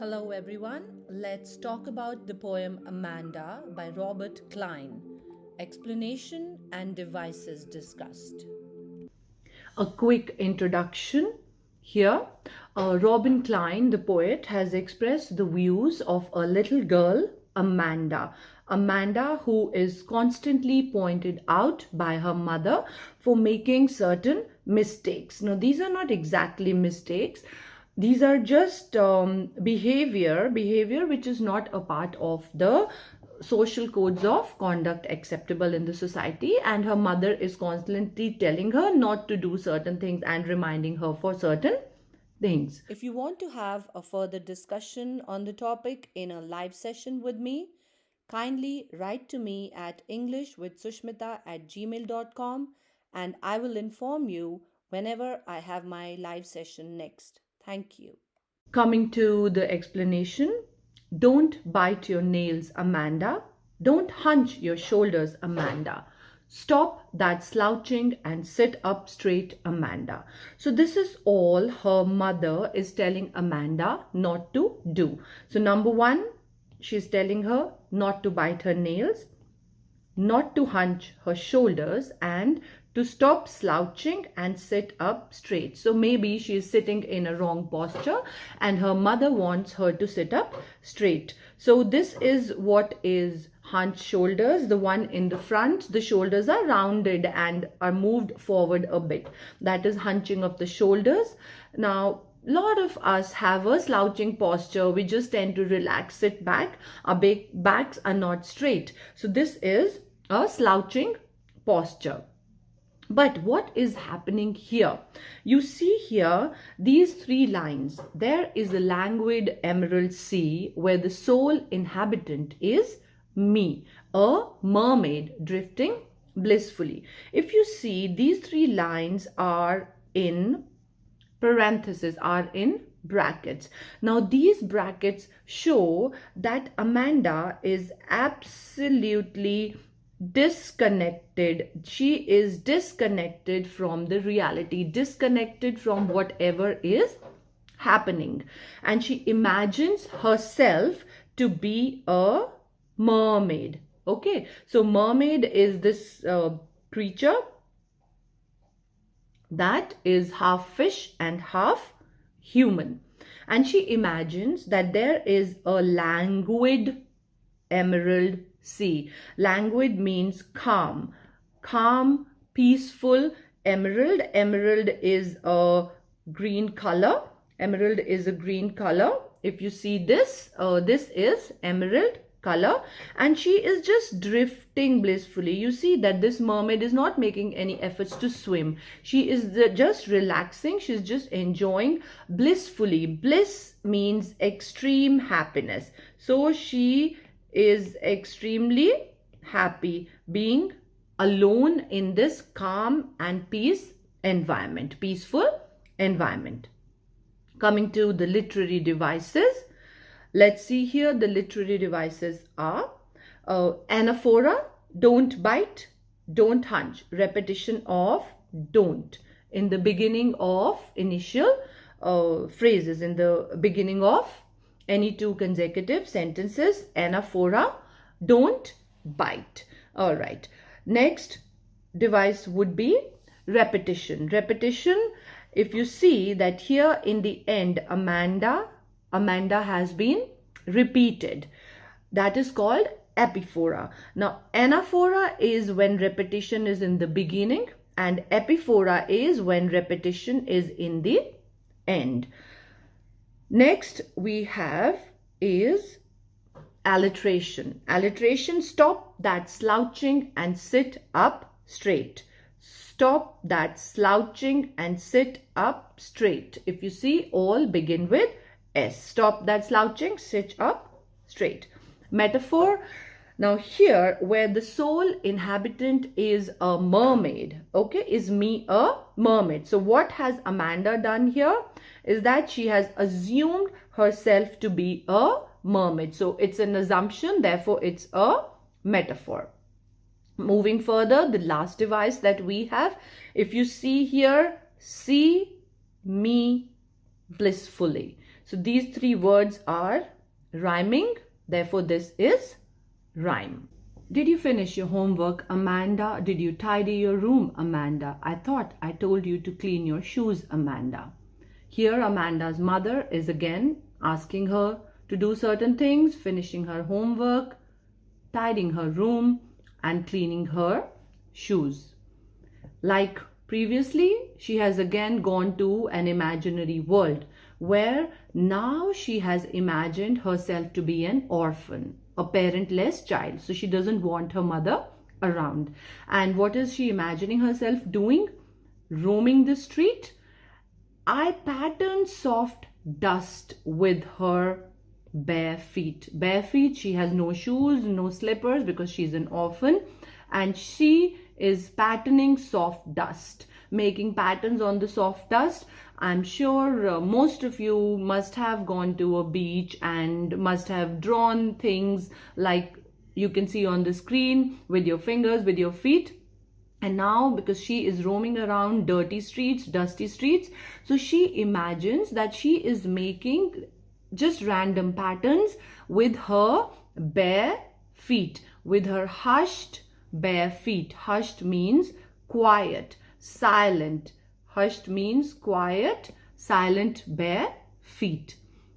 Hello everyone, let's talk about the poem Amanda by Robert Klein. Explanation and devices discussed. A quick introduction. Here, Robin Klein, the poet, has expressed the views of a little girl, Amanda. Amanda, who is constantly pointed out by her mother for making certain mistakes. Now, these are not exactly mistakes. These are just behavior which is not a part of the social codes of conduct acceptable in the society, and her mother is constantly telling her not to do certain things and reminding her for certain things. If you want to have a further discussion on the topic in a live session with me, kindly write to me at englishwithsushmita@gmail.com and I will inform you whenever I have my live session next. Thank you. Coming to the explanation, don't bite your nails, Amanda. Don't hunch your shoulders, Amanda. Stop that slouching and sit up straight, Amanda. So this is all her mother is telling Amanda not to do. So number one, she's telling her not to bite her nails, not to hunch her shoulders, and to stop slouching and sit up straight. So maybe she is sitting in a wrong posture and her mother wants her to sit up straight. So this is what is hunched shoulders. The one in the front, the shoulders are rounded and are moved forward a bit. That is hunching of the shoulders. Now, a lot of us have a slouching posture. We just tend to relax, sit back. Our backs are not straight. So this is a slouching posture. But what is happening here? You see here these three lines. There is a languid emerald sea where the sole inhabitant is me, a mermaid drifting blissfully. If you see, these three lines are in parentheses, are in brackets. Now these brackets show that Amanda is absolutely disconnected. She is disconnected from the reality, disconnected from whatever is happening, and she imagines herself to be a mermaid. Okay, so mermaid is this creature that is half fish and half human, and she imagines that there is a languid emerald sea. Languid means calm, peaceful. Emerald is a green color. Emerald is a green color. If you see this, this is emerald color, and she is just drifting blissfully. You see that this mermaid is not making any efforts to swim. She is just relaxing. She's just enjoying blissfully. Bliss means extreme happiness. So she is extremely happy being alone in this calm and peaceful environment. Coming to the literary devices, let's see here. The literary devices are anaphora, don't bite, don't hunch, repetition of don't in the beginning of initial phrases, in the beginning of any two consecutive sentences. Anaphora, don't bite. All right, next device would be repetition. Repetition, if you see that here in the end Amanda has been repeated, that is called epiphora. Now anaphora is when repetition is in the beginning, and epiphora is when repetition is in the end. Next we have is alliteration. Alliteration, stop that slouching and sit up straight. Stop that slouching and sit up straight. If you see, all begin with S. Stop that slouching, sit up straight. Metaphor. Now here where the sole inhabitant is a mermaid, okay, is me a mermaid. So what has Amanda done here is that she has assumed herself to be a mermaid. So it's an assumption, therefore it's a metaphor. Moving further, the last device that we have, if you see here, see me blissfully. So these three words are rhyming. Therefore, this is rhyme. Did you finish your homework, Amanda? Did you tidy your room, Amanda? I thought I told you to clean your shoes, Amanda. Here, Amanda's mother is again asking her to do certain things, finishing her homework, tidying her room, and cleaning her shoes. Like previously, she has again gone to an imaginary world where now she has imagined herself to be an orphan, a parentless child. So she doesn't want her mother around. And what is she imagining herself doing? Roaming the street. I pattern soft dust with her bare feet. Bare feet, she has no shoes, no slippers because she's an orphan. And she is patterning soft dust, making patterns on the soft dust. I'm sure most of you must have gone to a beach and must have drawn things like you can see on the screen with your fingers, with your feet. And now, because she is roaming around dirty streets, dusty streets, so she imagines that she is making just random patterns with her bare feet, with her hushed bare feet. Hushed means quiet, silent. Hushed means quiet, silent, bare feet.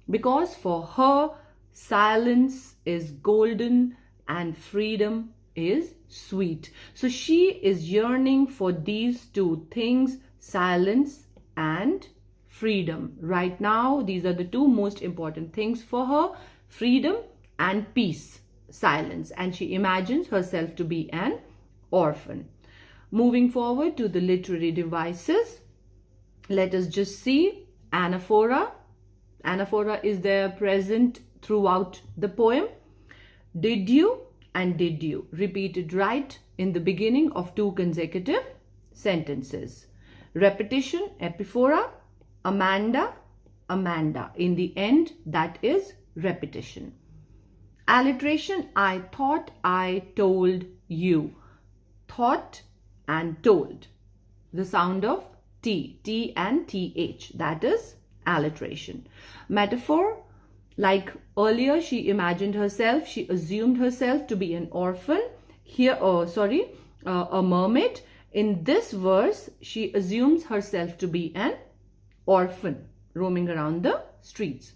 Because for her, silence is golden and freedom is sweet. So she is yearning for these two things, silence and freedom. Right now, these are the two most important things for her, freedom and peace, silence. And she imagines herself to be an orphan. Moving forward to the literary devices, let us just see anaphora. Anaphora is there present throughout the poem. Did you and did you repeated right in the beginning of two consecutive sentences. Repetition, epiphora. Amanda, Amanda. In the end, that is repetition. Alliteration, I thought I told you. Thought and told. The sound of T, T and TH. That is alliteration. Metaphor, like earlier she imagined herself, she assumed herself to be an orphan. Here, a mermaid. In this verse, she assumes herself to be an orphan roaming around the streets.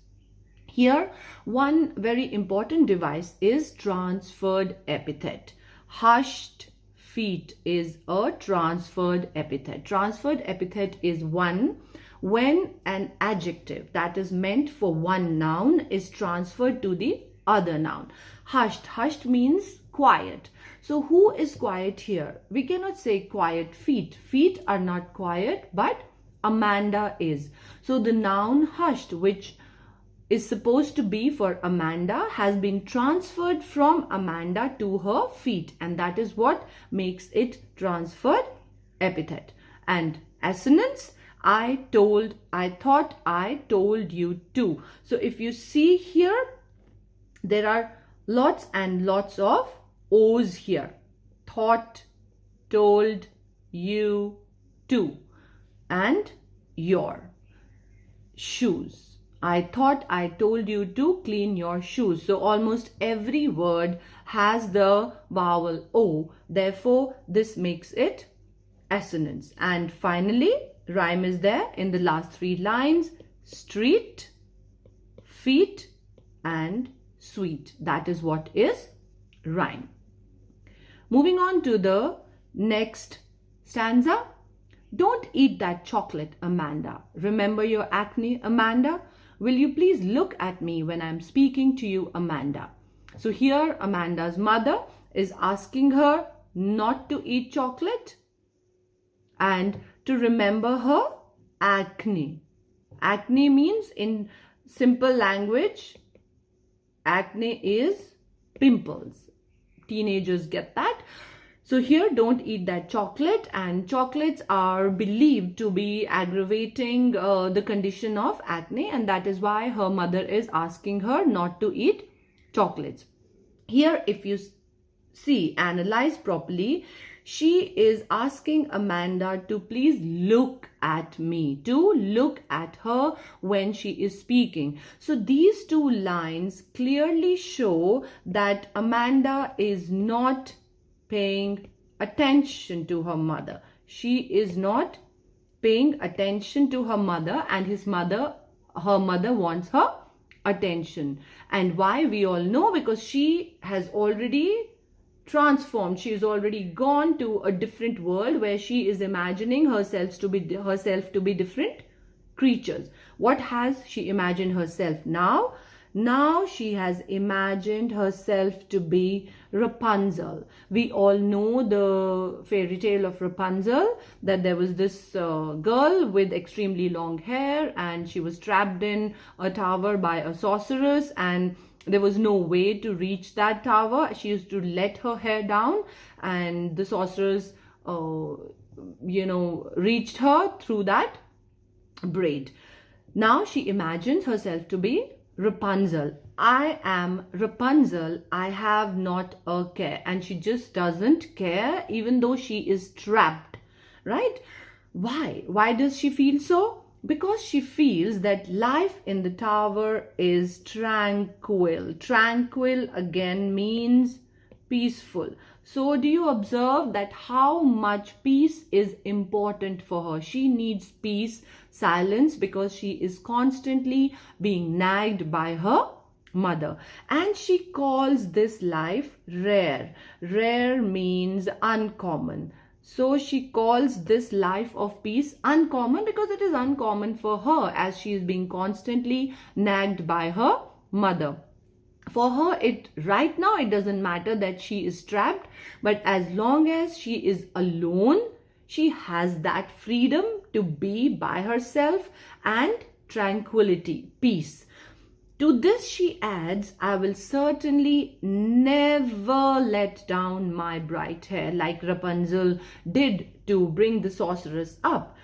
Here, one very important device is transferred epithet. Hushed feet is a transferred epithet. Transferred epithet is one when an adjective that is meant for one noun is transferred to the other noun. Hushed. Hushed means quiet. So who is quiet here? We cannot say quiet feet. Feet are not quiet, but Amanda is. So the noun hushed, which is supposed to be for Amanda, has been transferred from Amanda to her feet, and that is what makes it transferred epithet. And assonance, I told, I thought, I told you to. So if you see here, there are lots and lots of O's here. Thought, told, you, to. And your. Shoes. I thought I told you to clean your shoes. So almost every word has the vowel O. Therefore, this makes it assonance. And finally, rhyme is there in the last three lines. Street, feet, and sweet. That is what is rhyme. Moving on to the next stanza. Don't eat that chocolate, Amanda. Remember your acne, Amanda? Will you please look at me when I'm speaking to you, Amanda? So here, Amanda's mother is asking her not to eat chocolate and to remember her acne. Acne means, in simple language, acne is pimples. Teenagers get that. So here, don't eat that chocolate, and chocolates are believed to be aggravating the condition of acne, and that is why her mother is asking her not to eat chocolates. Here, if you see, analyze properly, She is asking Amanda to please look at me, to look at her when she is speaking. So these two lines clearly show that Amanda is not paying attention to her mother. She is not paying attention to her mother, and her mother wants her attention. And why, we all know, because she has already transformed. She is already gone to a different world where she is imagining herself to be different creatures. What has she imagined herself now? Now she has imagined herself to be Rapunzel. We all know the fairy tale of Rapunzel, that there was this girl with extremely long hair, and she was trapped in a tower by a sorceress, and there was no way to reach that tower. She used to let her hair down, and the sorceress reached her through that braid. Now she imagines herself to be Rapunzel. I am Rapunzel. I have not a care. And she just doesn't care, even though she is trapped, right? Why? Why does she feel so? Because she feels that life in the tower is tranquil. Tranquil again means peaceful. So do you observe that how much peace is important for her? She needs peace, silence, because she is constantly being nagged by her mother. And she calls this life rare. Rare means uncommon. So she calls this life of peace uncommon because it is uncommon for her, as she is being constantly nagged by her mother. For her, right now it doesn't matter that she is trapped, but as long as she is alone, she has that freedom to be by herself and tranquility, peace. To this she adds, I will certainly never let down my bright hair, like Rapunzel did to bring the sorceress up.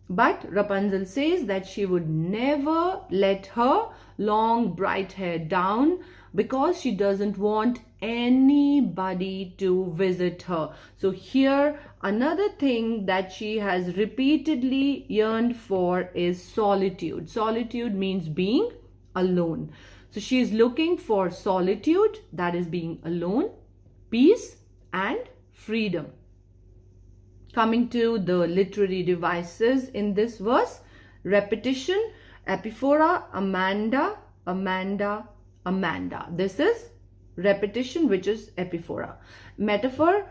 But Rapunzel says that she would never let her long bright hair down because she doesn't want anybody to visit her. So here, another thing that she has repeatedly yearned for is solitude. Solitude means being alone. So she is looking for solitude, that is being alone, peace and freedom. Coming to the literary devices in this verse: repetition, epiphora, Amanda, Amanda, Amanda. This is repetition, which is epiphora. Metaphor,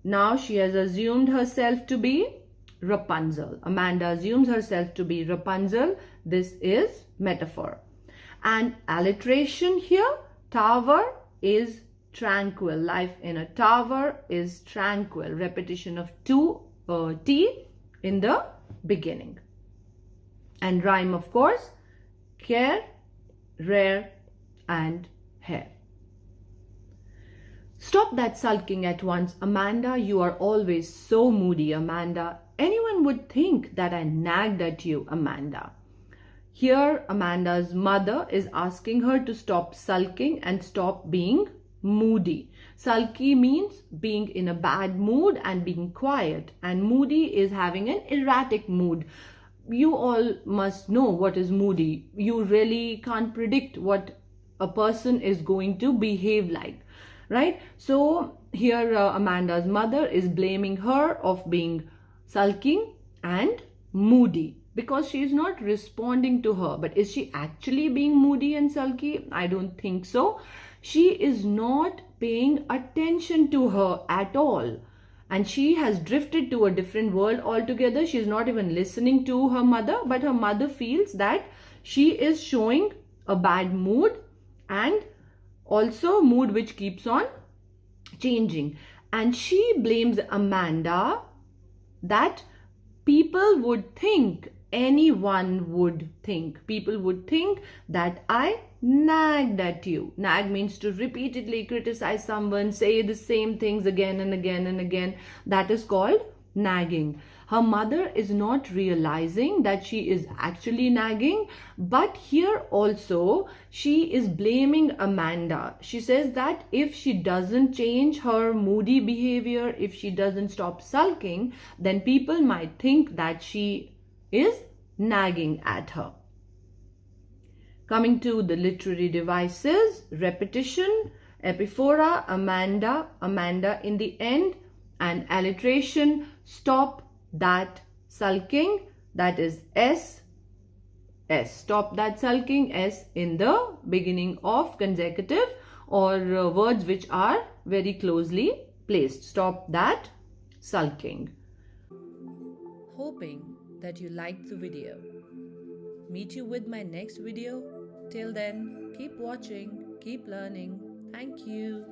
now she has assumed herself to be Rapunzel. Amanda assumes herself to be Rapunzel. This is metaphor. And alliteration here, tower is tranquil. Life in a tower is tranquil. Repetition of T in the beginning. And rhyme, of course, care, rare and hair. Stop that sulking at once, Amanda. You are always so moody, Amanda. Anyone would think that I nagged at you, Amanda. Here, Amanda's mother is asking her to stop sulking and stop being moody. Sulky means being in a bad mood and being quiet, and moody is having an erratic mood. You all must know what is moody. You really can't predict what a person is going to behave like, right? So here Amanda's mother is blaming her of being sulking and moody, because she is not responding to her. But is she actually being moody and sulky? I don't think so. She is not paying attention to her at all. And she has drifted to a different world altogether. She is not even listening to her mother, but her mother feels that she is showing a bad mood, and also mood which keeps on changing. And she blames Amanda that people would think, anyone would think, people would think that I nagged at you. Nag means to repeatedly criticize someone, say the same things again and again and again. That is called nagging. Her mother is not realizing that she is actually nagging, but here also she is blaming Amanda. She says that if she doesn't change her moody behavior, if she doesn't stop sulking, then people might think that she is nagging at her. Coming to the literary devices, repetition, epiphora, Amanda, Amanda in the end, and alliteration, stop that sulking, that is S, S. Stop that sulking, S in the beginning of consecutive or words which are very closely placed. Stop that sulking. Hoping that you liked the video. Meet you with my next video. Till then, keep watching, keep learning. Thank you.